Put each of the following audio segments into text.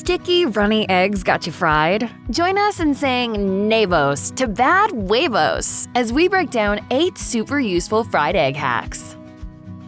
sticky, runny eggs got you fried? Join us in saying NAY-vos to bad huevos as we break down 8 super useful fried egg hacks.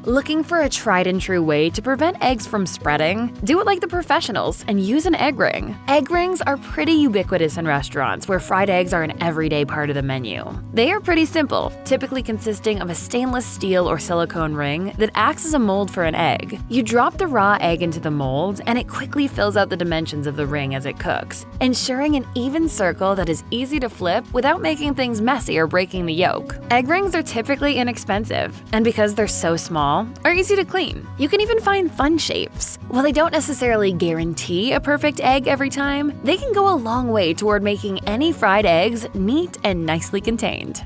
Looking for a tried-and-true way to prevent eggs from spreading? Do it like the professionals and use an egg ring. Egg rings are pretty ubiquitous in restaurants where fried eggs are an everyday part of the menu. They are pretty simple, typically consisting of a stainless steel or silicone ring that acts as a mold for an egg. You drop the raw egg into the mold, and it quickly fills out the dimensions of the ring as it cooks, ensuring an even circle that is easy to flip without making things messy or breaking the yolk. Egg rings are typically inexpensive, and because they're so small, are easy to clean. You can even find fun shapes. While they don't necessarily guarantee a perfect egg every time, they can go a long way toward making any fried eggs neat and nicely contained.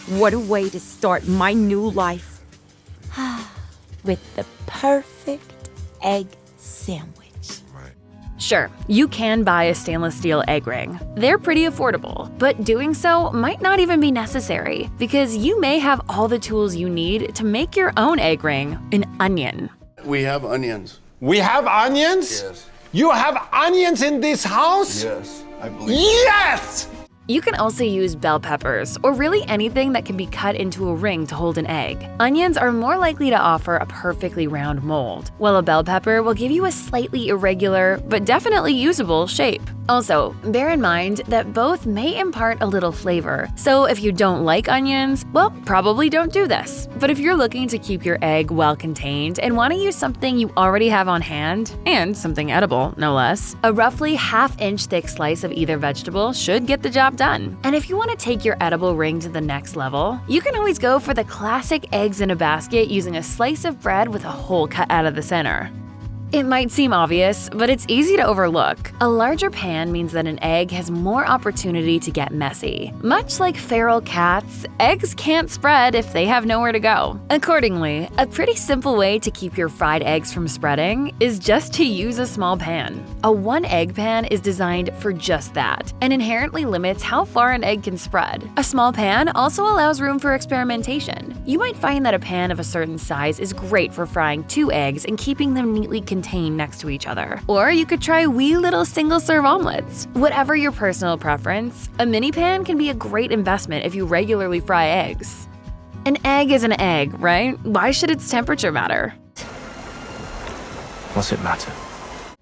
What a way to start my new life. With the perfect egg sandwich. Sure, you can buy a stainless steel egg ring. They're pretty affordable, but doing so might not even be necessary because you may have all the tools you need to make your own egg ring, an onion. We have onions. We have onions? Yes. You have onions in this house? Yes, I believe. Yes! You can also use bell peppers, or really anything that can be cut into a ring to hold an egg. Onions are more likely to offer a perfectly round mold, while a bell pepper will give you a slightly irregular, but definitely usable shape. Also, bear in mind that both may impart a little flavor, so if you don't like onions, well, probably don't do this. But if you're looking to keep your egg well contained and want to use something you already have on hand, and something edible, no less, a roughly ½ inch thick slice of either vegetable should get the job done. And if you want to take your edible ring to the next level, you can always go for the classic eggs in a basket using a slice of bread with a hole cut out of the center. It might seem obvious, but it's easy to overlook. A larger pan means that an egg has more opportunity to get messy. Much like feral cats, eggs can't spread if they have nowhere to go. Accordingly, a pretty simple way to keep your fried eggs from spreading is just to use a small pan. A 1-egg pan is designed for just that, and inherently limits how far an egg can spread. A small pan also allows room for experimentation. You might find that a pan of a certain size is great for frying 2 eggs and keeping them neatly contained next to each other. Or you could try wee little single-serve omelets. Whatever your personal preference, a mini pan can be a great investment if you regularly fry eggs. An egg is an egg, right? Why should its temperature matter? What's it matter?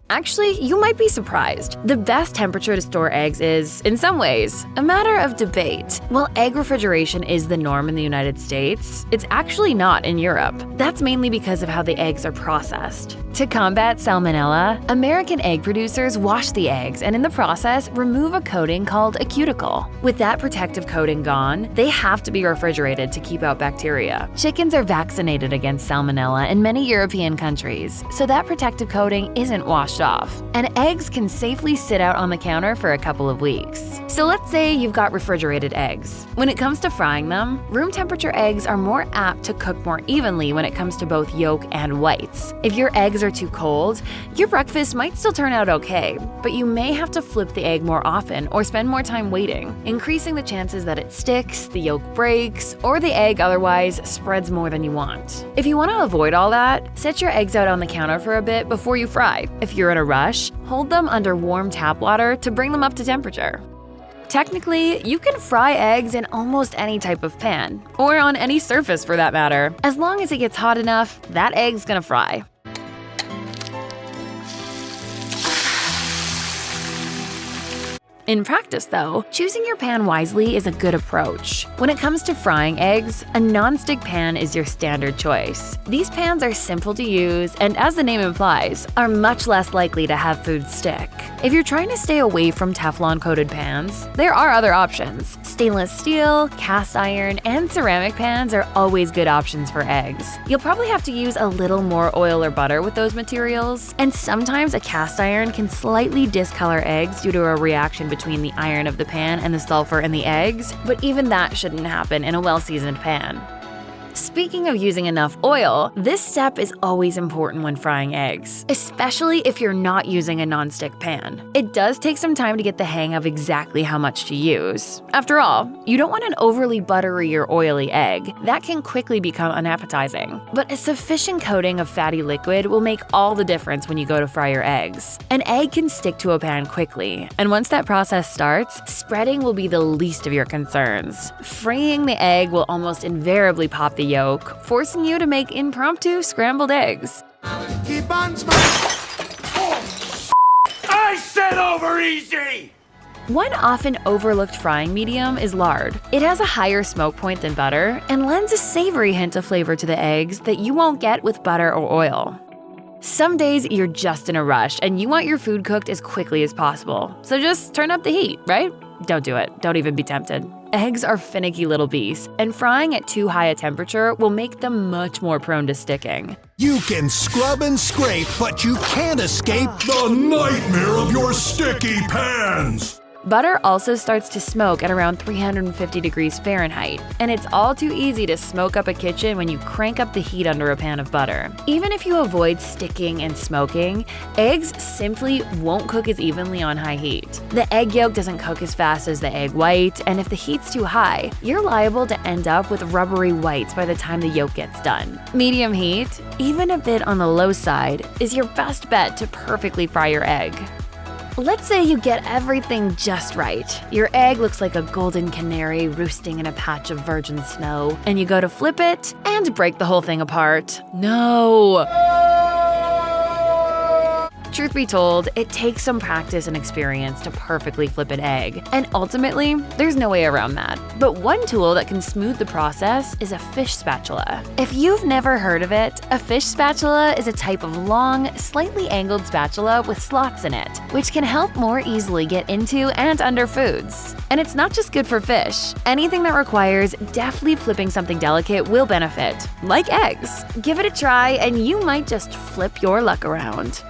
Actually, you might be surprised. The best temperature to store eggs is, in some ways, a matter of debate. While egg refrigeration is the norm in the United States, it's actually not in Europe. That's mainly because of how the eggs are processed. To combat salmonella, American egg producers wash the eggs and in the process remove a coating called a cuticle. With that protective coating gone, they have to be refrigerated to keep out bacteria. Chickens are vaccinated against salmonella in many European countries, so that protective coating isn't washed off, and eggs can safely sit out on the counter for a couple of weeks. So let's say you've got refrigerated eggs. When it comes to frying them, room temperature eggs are more apt to cook more evenly when it comes to both yolk and whites. If your eggs are too cold, your breakfast might still turn out okay, but you may have to flip the egg more often or spend more time waiting, increasing the chances that it sticks, the yolk breaks, or the egg otherwise spreads more than you want. If you want to avoid all that, set your eggs out on the counter for a bit before you fry. If you're in a rush, hold them under warm tap water to bring them up to temperature. Technically, you can fry eggs in almost any type of pan, or on any surface for that matter. As long as it gets hot enough, that egg's gonna fry. In practice, though, choosing your pan wisely is a good approach. When it comes to frying eggs, a non-stick pan is your standard choice. These pans are simple to use and, as the name implies, are much less likely to have food stick. If you're trying to stay away from Teflon-coated pans, there are other options. Stainless steel, cast iron, and ceramic pans are always good options for eggs. You'll probably have to use a little more oil or butter with those materials, and sometimes a cast iron can slightly discolor eggs due to a reaction between the iron of the pan and the sulfur in the eggs, but even that shouldn't happen in a well-seasoned pan. Speaking of using enough oil, this step is always important when frying eggs, especially if you're not using a nonstick pan. It does take some time to get the hang of exactly how much to use. After all, you don't want an overly buttery or oily egg. That can quickly become unappetizing. But a sufficient coating of fatty liquid will make all the difference when you go to fry your eggs. An egg can stick to a pan quickly, and once that process starts, spreading will be the least of your concerns. Freeing the egg will almost invariably pop the yolk, forcing you to make impromptu scrambled eggs. Keep on smiling. I said over easy! One often overlooked frying medium is lard. It has a higher smoke point than butter and lends a savory hint of flavor to the eggs that you won't get with butter or oil. Some days you're just in a rush and you want your food cooked as quickly as possible, so just turn up the heat, right? Don't do it. Don't even be tempted. Eggs are finicky little beasts, and frying at too high a temperature will make them much more prone to sticking. You can scrub and scrape, but you can't escape the nightmare of your sticky pans! Butter also starts to smoke at around 350 degrees Fahrenheit, and it's all too easy to smoke up a kitchen when you crank up the heat under a pan of butter. Even if you avoid sticking and smoking, eggs simply won't cook as evenly on high heat. The egg yolk doesn't cook as fast as the egg white, and if the heat's too high, you're liable to end up with rubbery whites by the time the yolk gets done. Medium heat, even a bit on the low side, is your best bet to perfectly fry your egg. Let's say you get everything just right. Your egg looks like a golden canary roosting in a patch of virgin snow, and you go to flip it and break the whole thing apart. No! Truth be told, it takes some practice and experience to perfectly flip an egg, and ultimately, there's no way around that. But one tool that can smooth the process is a fish spatula. If you've never heard of it, a fish spatula is a type of long, slightly angled spatula with slots in it, which can help more easily get into and under foods. And it's not just good for fish. Anything that requires deftly flipping something delicate will benefit, like eggs. Give it a try and you might just flip your luck around.